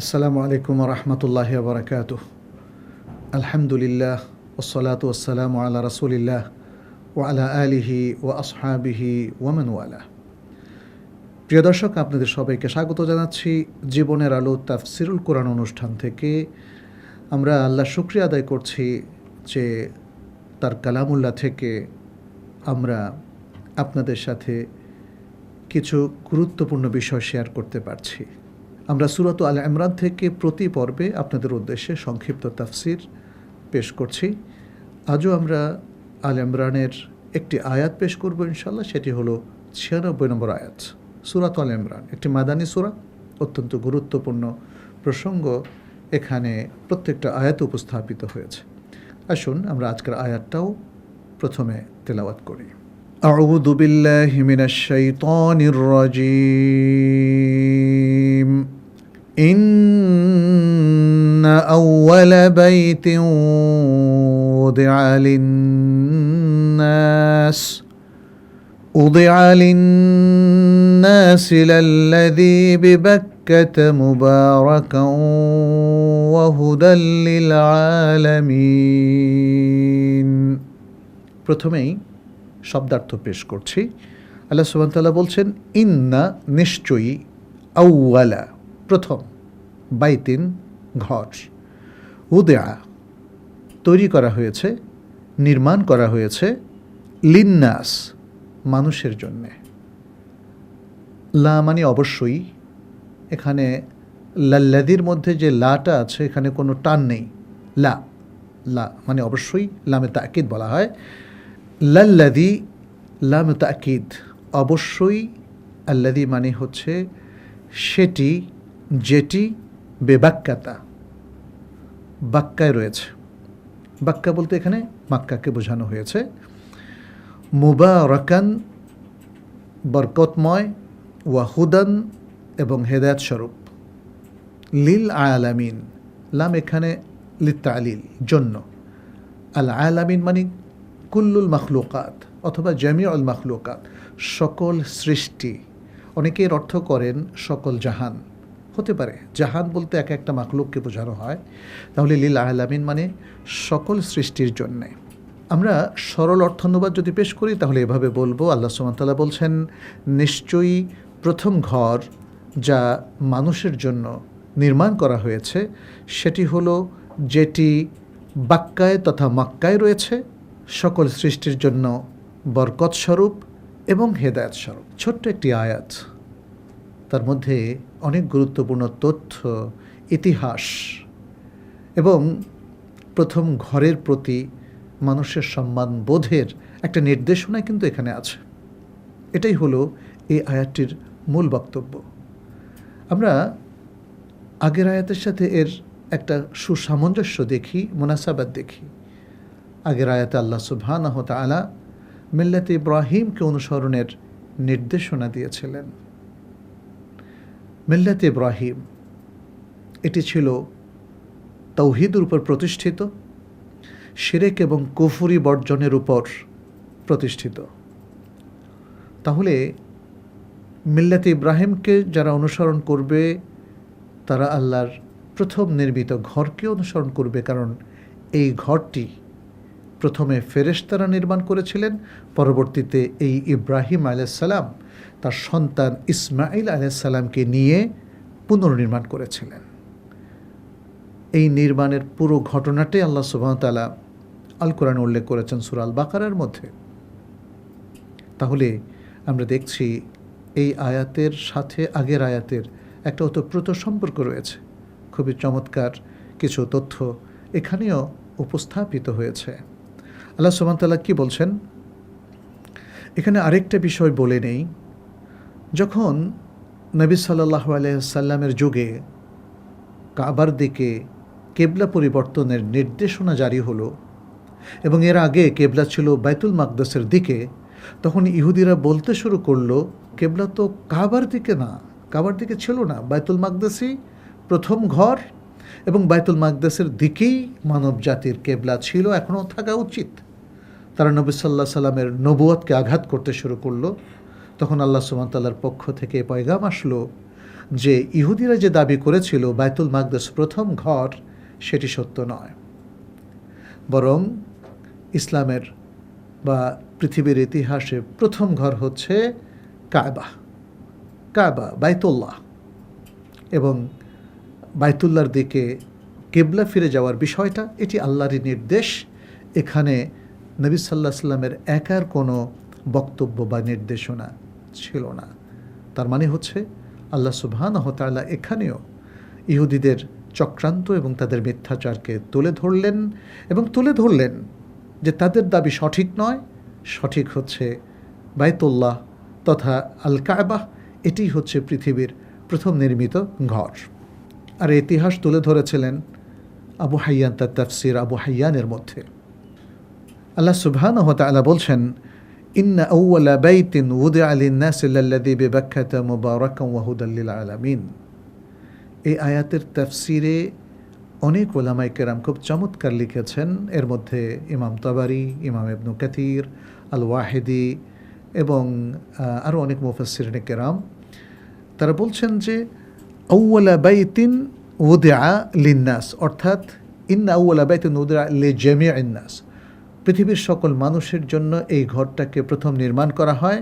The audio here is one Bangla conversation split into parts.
আসসালামু আলাইকুম রহমতুল্লাহ বারকাতুহ। আলহামদুলিল্লাহ ওসলাতু ওয়াসসালামু আলা রাসূলিল্লাহ ওয়া আলা আলিহি ওয়া আসহাবিহি ওয়ামান ওয়ালা। প্রিয় দর্শক, আপনাদের সবাইকে স্বাগত জানাচ্ছি জীবনের আলো তাফসিরুল কোরআন অনুষ্ঠান থেকে। আমরা আল্লাহ শুকরিয়া আদায় করছি যে তার কালামুল্লাহ থেকে আমরা আপনাদের সাথে কিছু গুরুত্বপূর্ণ বিষয় শেয়ার করতে পারছি। আমরা সূরাত আল ইমরান থেকে প্রতি পর্বে আপনাদের উদ্দেশ্যে সংক্ষিপ্ত তাফসির পেশ করছি। আজও আমরা আল ইমরানের একটি আয়াত পেশ করব ইনশাআল্লাহ। সেটি হলো ৯৬ নম্বর আয়াত। সূরাত আল ইমরান একটি মাদানী সূরা, অত্যন্ত গুরুত্বপূর্ণ প্রসঙ্গ এখানে প্রত্যেকটা আয়াত উপস্থাপিত হয়েছে। আসুন আমরা আজকের আয়াতটাও প্রথমে তেলাওয়াত করি। আউযু বিল্লাহি মিনাশ শাইতানির রাজীম। إن أول بيت وضع للناس للذي ببكة مباركا وهدى للعالمين। প্রথমেই শব্দার্থ পেশ করছি। আল্লাহ সুবহানাহু ওয়া তাআলা বলছেন, ইন্না নিশ্চয়ই, আউওয়ালা প্রথম, বাইতিন ঘর, উদিআ তৈরি করা হয়েছে, নির্মাণ করা হয়েছে, লিন্নাস মানুষের জন্যে। লা মানে অবশ্যই, এখানে লাল্লাদির মধ্যে যে লাটা আছে এখানে কোনো টান নেই। লা লা মানে অবশ্যই, লামে তাকিদ বলা হয়। লাল্লাদি লামে তাকিদ, অবশ্যই। আল্লাদি মানে হচ্ছে সেটি, যেটি, বেবাক্কাতা বাক্কায় রয়েছে। বাক্কা বলতে এখানে মাক্কাকে বোঝানো হয়েছে। মুবারাকান বরকতময়, ওয়াহুদান এবং হেদায়েত স্বরূপ, লিল আলামিন লাম এখানে লিত্তালিল জন্য। আল আলামিন মানে কুল্লুল মখলুকাত অথবা জামিউল মখলুকাত, সকল সৃষ্টি। অনেকের অর্থ করেন সকল জাহান, হতে পারে জাহান বলতে এক একটা মাখলুককে বোঝানো হয়। তাহলে লিল আলামিন মানে সকল সৃষ্টির জন্যে। আমরা সরল অর্থানুবাদ যদি পেশ করি তাহলে এভাবে বলবো, আল্লাহ সুবহানাহু ওয়া তাআলা বলছেন, নিশ্চয়ই প্রথম ঘর যা মানুষের জন্য নির্মাণ করা হয়েছে সেটি হলো যেটি বাক্কায় তথা মক্কায় রয়েছে, সকল সৃষ্টির জন্য বরকত স্বরূপ এবং হেদায়েত স্বরূপ। ছোট্ট একটি আয়াত, তার মধ্যে অনেক গুরুত্বপূর্ণ তথ্য, ইতিহাস এবং প্রথম ঘরের প্রতি মানুষের সম্মান বোধের একটা নির্দেশনা কিন্তু এখানে আছে। এটাই হলো এই আয়াতটির মূল বক্তব্য। আমরা আগের আয়াতের সাথে এর একটা সুসামঞ্জস্য দেখি, মুনাসাবাত দেখি। আগের আয়াতে আল্লাহ সুবহানাহু ওয়া তাআলা মিল্লাতে ইব্রাহিমকে অনুসরণের নির্দেশনা দিয়েছিলেন। মিল্লাতে ইব্রাহিম এটি ছিল তাওহীদের উপর প্রতিষ্ঠিত, শিরক এবং কুফরি বর্জনের উপর প্রতিষ্ঠিত। তাহলে মিল্লাতে ইব্রাহিমকে যারা অনুসরণ করবে তারা আল্লাহর প্রথম নির্মিত ঘরকে অনুসরণ করবে, কারণ এই ঘরটি প্রথমে ফেরেশতারা নির্মাণ করেছিলেন, পরবর্তীতে এই ইব্রাহিম আলাইহিস সালাম তার সন্তান ইসমাঈল আলাইহিস সালামকে নিয়ে পুনর্নির্মাণ করেছিলেন। এই নির্মাণের পুরো ঘটনাটাই আল্লাহ সুবহানাহু ওয়া তাআলা আল কোরআনে উল্লেখ করেছেন সূরা আল বাকারার মধ্যে। তাহলে আমরা দেখছি এই আয়াতের সাথে আগের আয়াতের একটা ওতপ্রোত সম্পর্ক রয়েছে। খুবই চমৎকার কিছু তথ্য এখানেও উপস্থাপিত হয়েছে। আল্লাহ সুবহানাহু ওয়া তাআলা কি বলছেন এখানে আরেকটা বিষয় বলে নেই। যখন নবী সাল্লাল্লাহু আলাইহি ওয়াসাল্লামের যুগে কাবার দিকে কেবলা পরিবর্তনের নির্দেশনা জারি হলো এবং এর আগে কেবলা ছিল বাইতুল মাকদাসের দিকে, তখন ইহুদিরা বলতে শুরু করলো, কেবলা তো কাবার দিকে না, কাবার দিকে ছিল না, বাইতুল মাকদাসই প্রথম ঘর এবং বাইতুল মাকদাসের দিকেই মানব জাতির কেবলা ছিল, এখনও থাকা উচিত। তারা নবী সাল্লাল্লাহু আলাইহি সাল্লামের নবুয়তকে আঘাত করতে শুরু করলো। তখন আল্লাহ সুবহানাহু ওয়া তাআলার পক্ষ থেকে পয়গাম আসলো যে ইহুদিরা যে দাবি করেছিল বাইতুল মাকদেস প্রথম ঘর, সেটি সত্য নয়। বরং ইসলামের বা পৃথিবীর ইতিহাসে প্রথম ঘর হচ্ছে কাবা, বাইতুল্লাহ। এবং বাইতুল্লাহর দিকে কিবলা ফিরে যাওয়ার বিষয়টা, এটি আল্লাহরই নির্দেশ। এখানে নবী সাল্লাল্লাহু আলাইহি সাল্লামের একার কোনো বক্তব্য বা নির্দেশনা ছিল না। তার মানে হচ্ছে আল্লাহ সুবহানাহু ওয়া তাআলা এখানেও ইহুদিদের চক্রান্ত এবং তাদের মিথ্যাচারকে তুলে ধরলেন যে তাদের দাবি সঠিক নয়, সঠিক হচ্ছে বাইতুল্লাহ তথা আল কাবা। এটি হচ্ছে পৃথিবীর প্রথম নির্মিত ঘর। আর ইতিহাস তুলে ধরেছিলেন আবু হাইয়ান তার তাফসির আবু হাইয়ানের মধ্যে। আল্লাহ সুবহানাহু ওয়া তাআলা বলছেন, ইন্না আউওয়ালা বাইতিন উদিআ লিন-নাসি লাল্লাযী বিবাক্কাতা মুবারাকান ওয়া হুদাল লিল আলামিন। এই আয়াতের তাফসিরে অনেক উলামায়ে কেরাম খুব চমৎকার লিখেছেন। এর মধ্যে ইমাম তাবারি, ইমাম ইবনে কাসির, আল ওয়াহিদি এবং আরও অনেক মুফাসসিরিনে কেরাম। তারা বলছেন যে আউওয়ালা বাইতিন উদিআ লিন-নাস, অর্থাৎ ইন্না আউওয়ালা বাইতিন উদিআ লিজামিইন নাস, পৃথিবীর সকল মানুষের জন্য এই ঘরটাকে প্রথম নির্মাণ করা হয়।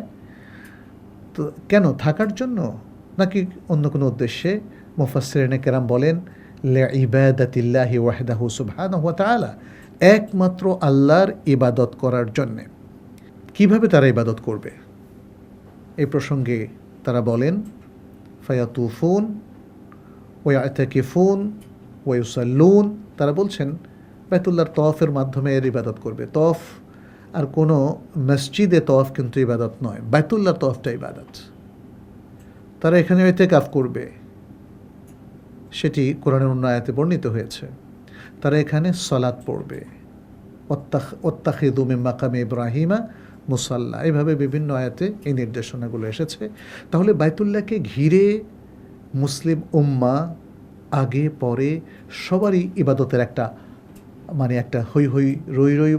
তো কেন, থাকার জন্য নাকি অন্য কোনো উদ্দেশ্যে? মুফাসসিরিনে কেরাম বলেন লিইবাদাতিল্লাহি ওয়াহদাহু সুবহানাহু ওয়া তাআলা, একমাত্র আল্লাহর ইবাদত করার জন্যে। কিভাবে তারা ইবাদত করবে? এই প্রসঙ্গে তারা বলেন ফায়াতুফুন ওয়া ইয়াতাকিফুন ওয়া ইউসাল্লুন। তারা বলছেন বাইতুল্লাহর তওয়াফের মাধ্যমে এর ইবাদত করবে। তওয়াফ আর কোনো মসজিদে তওয়াফ কিন্তু ইবাদত নয়, বাইতুল্লাহর তওয়াফটা ইবাদত। তারা এখানে ইতিকাফ করবে, সেটি কোরআনের অন্য আয়াতে বর্ণিত হয়েছে। তারা এখানে সালাত পড়বে, ওয়াত্তাখিযু মিন মাকামি ইব্রাহিমা মুসাল্লা, এইভাবে বিভিন্ন আয়াতে এই নির্দেশনাগুলো এসেছে। তাহলে বাইতুল্লাহকে ঘিরে মুসলিম উম্মাহ আগে পরে সবারই ইবাদতের একটা হৈ হৈ রই রই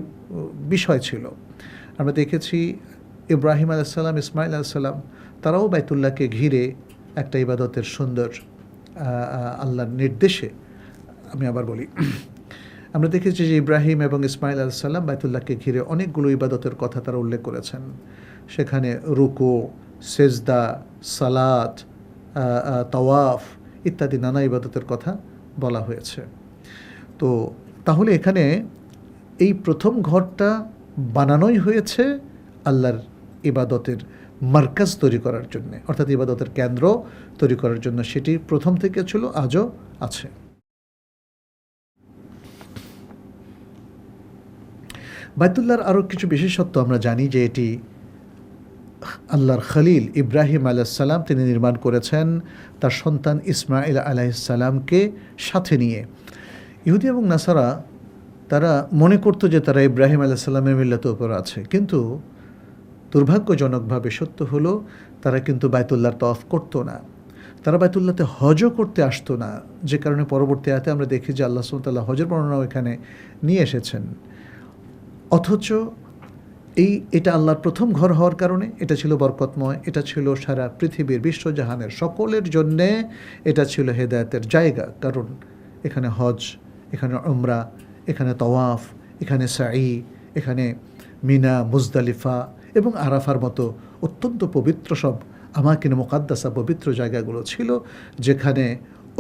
বিষয় ছিল। আমরা দেখেছি ইব্রাহিম আলাইহিস সালাম, ইসমাইল আলাইহিস সালাম, তারাও বাইতুল্লাহকে ঘিরে একটা ইবাদতের সুন্দর আল্লাহর নির্দেশে, আমি আবার বলি, আমরা দেখেছি যে ইব্রাহিম এবং ইসমাইল আলাইহিস সালাম বাইতুল্লাহকে ঘিরে অনেকগুলো ইবাদতের কথা তারা উল্লেখ করেছেন। সেখানে রুকু, সেজদা, সালাত, তাওয়াফ ইত্যাদি নানা ইবাদতের কথা বলা হয়েছে। তো তাহলে এখানে এই প্রথম ঘরটা বানানোই হয়েছে আল্লাহর ইবাদতের মার্কাজ তৈরি করার জন্য, অর্থাৎ ইবাদতের কেন্দ্র তৈরি করার জন্য। সেটি প্রথম থেকে ছিল, আজও আছে। বাইতুল্লাহর আরও কিছু বিশেষত্ব আমরা জানি যে এটি আল্লাহর খলিল ইব্রাহিম আলাইহিস সালাম তিনি নির্মাণ করেছেন তার সন্তান ইসমাইল আলাইহিস সালামকে সাথে নিয়ে। ইহুদি এবং নাসারা তারা মনে করতো যে তারা ইব্রাহিম আলাইহিস সালামের মিল্লাতের উপর আছে, কিন্তু দুর্ভাগ্যজনকভাবে সত্য হলো তারা কিন্তু বাইতুল্লাহর তওয়াফ করতো না, তারা বাইতুল্লাহতে হজও করতে আসতো না। যে কারণে পরবর্তী আয়াতে আমরা দেখি যে আল্লাহ সুবহানাহু ওয়া তাআলা হজের বর্ণনাও এখানে নিয়ে এসেছেন। অথচ এটা আল্লাহর প্রথম ঘর হওয়ার কারণে এটা ছিল বরকতময়, এটা ছিল সারা পৃথিবীর বিশ্বজাহানের সকলের জন্যে এটা ছিল হেদায়েতের জায়গা। কারণ এখানে হজ, এখানে উমরা, এখানে তাওয়াফ, এখানে সাঈ, এখানে মিনা, মুজদালিফা এবং আরাফার মতো অত্যন্ত পবিত্র সব আমাকিনে মুকাদ্দাসা পবিত্র জায়গাগুলো ছিল, যেখানে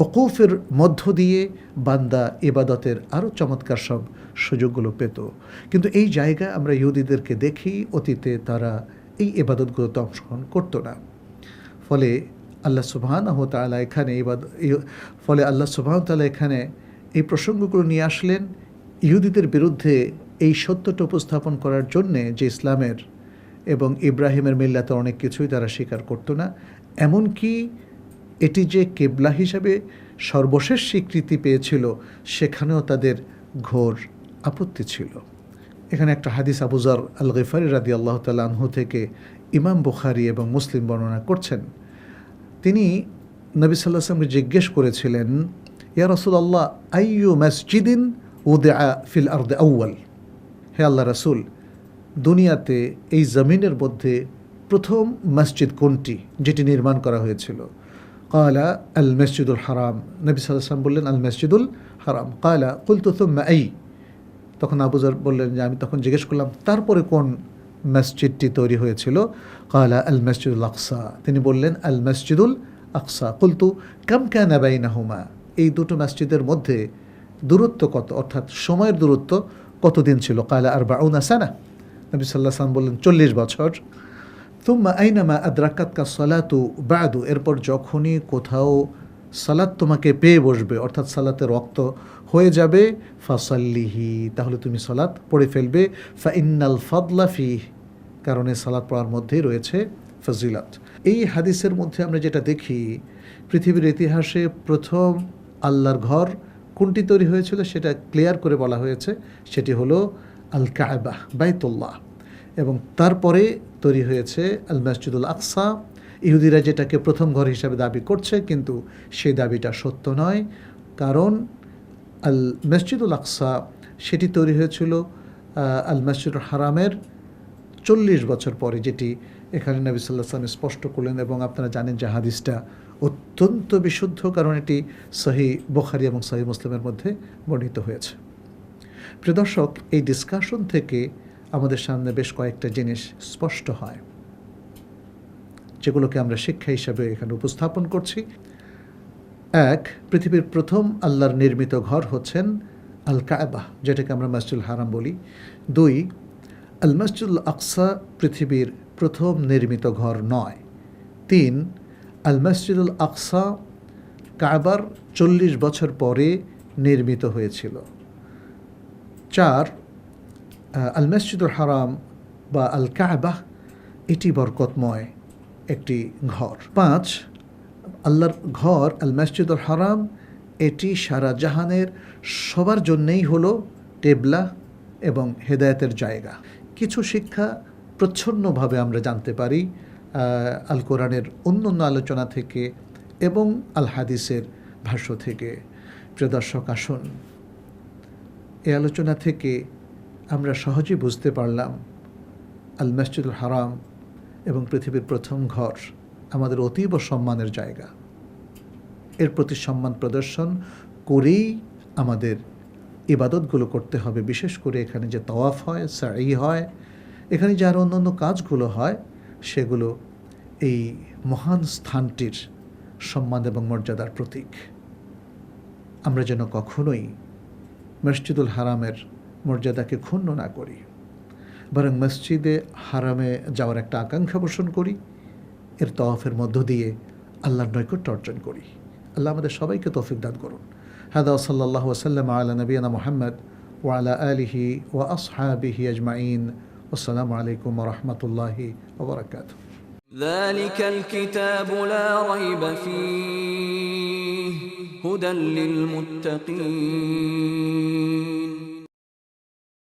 ওকুফের মধ্য দিয়ে বান্দা ইবাদতের আরও চমৎকার সব সুযোগগুলো পেত। কিন্তু এই জায়গা আমরা ইহুদিদেরকে দেখি অতীতে তারা এই ইবাদতগুলোতে অংশগ্রহণ করতো না। ফলে আল্লাহ সুবহানাহু ওয়া তাআলা এখানে এই প্রসঙ্গগুলো নিয়ে আসলেন ইহুদিদের বিরুদ্ধে এই সত্যটা উপস্থাপন করার জন্যে যে ইসলামের এবং ইব্রাহিমের মিল্লাতে অনেক কিছুই তারা স্বীকার করতো না। এমনকি এটি যে কিবলা হিসাবে সর্বশেষ স্বীকৃতি পেয়েছিল সেখানেও তাদের ঘোর আপত্তি ছিল। এখানে একটা হাদিস আবু যর আল গিফারি রাদিয়াল্লাহু তাআলা আনহু থেকে ইমাম বুখারী এবং মুসলিম বর্ণনা করছেন। তিনি নবী সাল্লাল্লাহু আলাইহি ওয়াসাল্লামকে জিজ্ঞেস করেছিলেন, ইয়া রাসূলুল্লাহ আইয়ু মাসজিদিন উদিআ ফিল আরদি আউয়াল, হে আল্লাহ রাসূল, দুনিয়াতে এই জমিনের মধ্যে প্রথম মসজিদ কোনটি যেটি নির্মাণ করা হয়েছিল? ক্বালা আল মসজিদুল হারাম, নবী সাল্লাল্লাহু আলাইহি ওয়াসাল্লাম বললেন আল মসজিদুল হারাম। ক্বালা কুলতু থুম্মা আই, তখন আবু যর বললেন যে আমি তখন জিজ্ঞেস করলাম তারপরে কোন মসজিদটি তৈরি হয়েছিল? ক্বালা আল মসজিদুল আকসা, তিনি বললেন আল মসজিদুল আকসা। কুলতু কাম কানা বাইনাহুমা, এই দুটো মসজিদের মধ্যে দূরত্ব কত, অর্থাৎ সময়ের দূরত্ব কতদিন ছিল? ক্বালা আরবাউনা সানা, নবী সাল্লাল্লাহু আলাইহি ওয়াসাল্লাম বললেন 40 বছর। তুম্মা আইনামা আদরাকাতকা সালাতু বাদু, এরপর যখনই কোথাও সালাত তোমাকে পেয়ে বসবে, অর্থাৎ সালাতের ওয়াক্ত হয়ে যাবে, ফাসাল্লিহি, তাহলে তুমি সালাত পড়ে ফেলবে। ফা ইন্নাল ফাদলা ফিহ, কারণ এই সালাত পড়ার মধ্যেই রয়েছে ফজিলত। এই হাদিসের মধ্যে আমরা যেটা দেখি, পৃথিবীর ইতিহাসে প্রথম আল্লাহর ঘর কোনটি তৈরি হয়েছিল সেটা ক্লিয়ার করে বলা হয়েছে, সেটি হলো আল কাবা, বাইতুল্লাহ, এবং তারপরে তৈরি হয়েছে আল মসজিদুল আকসা। ইহুদিরা যেটাকে প্রথম ঘর হিসাবে দাবি করছে, কিন্তু সেই দাবিটা সত্য নয়, কারণ আল মসজিদুল আকসা সেটি তৈরি হয়েছিল আল মসজিদুল হারামের 40 বছর পরে, যেটি এখানে নবী সাল্লাল্লাহু আলাইহি ওয়াসাল্লাম স্পষ্ট করলেন। এবং আপনারা জানেন যে হাদিসটা অত্যন্ত বিশুদ্ধ, কারণ এটি সহিহ বুখারী এবং সহিহ মুসলিমের মধ্যে বর্ণিত হয়েছে। প্রিয় দর্শক, এই ডিসকাশন থেকে আমাদের সামনে বেশ কয়েকটা জিনিস স্পষ্ট হয়, যেগুলোকে আমরা শিক্ষা হিসাবে এখানে উপস্থাপন করছি। এক, পৃথিবীর প্রথম আল্লাহর নির্মিত ঘর হচ্ছেন আল কাবা, যেটাকে আমরা মসজিদুল হারাম বলি। 2, আল মসজিদুল আকসা পৃথিবীর প্রথম নির্মিত ঘর নয়। 3, আল মসজিদুল আকসা কাবার 40 বছর পরে নির্মিত হয়েছিল। 4, আল মসজিদুল হারাম বা আল কাবা এটি বরকতময় একটি ঘর। 5, আল্লাহর ঘর আল মসজিদুল হারাম এটি সারা জাহানের সবার জন্যেই হলো কেবলা এবং হেদায়েতের জায়গা। কিছু শিক্ষা প্রচ্ছন্নভাবে আমরা জানতে পারি আল কোরআনের অন্যান্য আলোচনা থেকে এবং আল হাদিসের ভাষ্য থেকে। প্রিয় দর্শক, আসুন এই আলোচনা থেকে আমরা সহজেই বুঝতে পারলাম আল মসজিদুল হারাম এবং পৃথিবীর প্রথম ঘর আমাদের অতীব সম্মানের জায়গা। এর প্রতি সম্মান প্রদর্শন করেই আমাদের ইবাদতগুলো করতে হবে। বিশেষ করে এখানে যে তাওয়াফ হয়, সাই হয়, এখানে যে আরও অন্যান্য কাজগুলো হয়, সেগুলো এই মহান স্থানটির সম্মান এবং মর্যাদার প্রতীক। আমরা যেন কখনোই মসজিদুল হারামের মর্যাদাকে ক্ষুণ্ণ না করি, বরং মসজিদে হারামে যাওয়ার একটা আকাঙ্ক্ষা পোষণ করি, এর তাওয়াফের মধ্য দিয়ে আল্লাহর নৈকট্য অর্জন করি। আল্লাহ আমাদের সবাইকে তৌফিক দান করুন। হাদা সাল্লাল্লাহু ওয়াসাল্লাম আলা নবিয়ানা মুহাম্মদ ওয়া আলা আলিহি ওয়া আসহাবিহি আজমাইন। আসসালামু আলাইকুম ওয়া রাহমাতুল্লাহি ওয়া বারাকাতুহু। ذلك الكتاب لا ريب فيه هدى للمتقين